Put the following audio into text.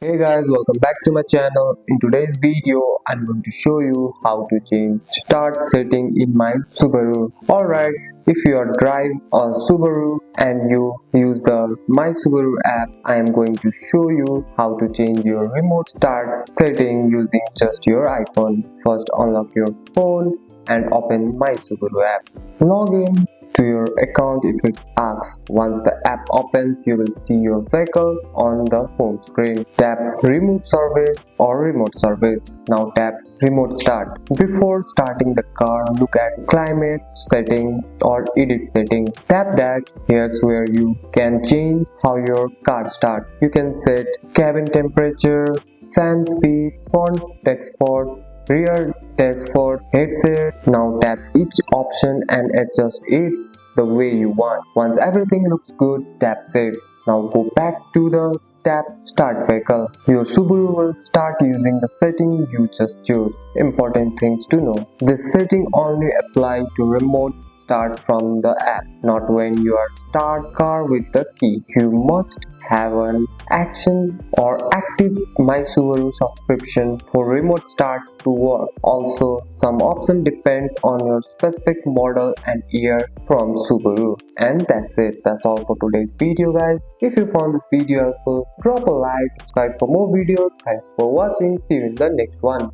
Hey guys, welcome back to my channel. In today's video, I'm going to show you how to change start setting in my Subaru. Alright, if you are driving a Subaru and you use the MySubaru app, I am going to show you how to change your remote start setting using just your iPhone. First, unlock your phone and open MySubaru app. Log in to your account if it asks. Once the app opens, you will see your vehicle on the home screen. Tap Remove Service or Remote Service. Now tap Remote Start. Before starting the car, look at Climate Setting or Edit Setting. Tap that. Here's where you can change how your car starts. You can set cabin temperature, fan speed, front export, rear dashboard, headset. Now tap each option and adjust it the way you want. Once everything looks good, tap save. Now go back to the tap start vehicle. Your Subaru will start using the setting you just chose. Important things to know. This setting only applies to remote start from the app, not when you are start car with the key. You must have an action or active MySubaru subscription for remote start to work. Also, some option depends on your specific model and year from Subaru. And that's it. That's all for today's video, guys. If you found this video helpful, drop a like, subscribe for more videos. Thanks for watching. See you in the next one.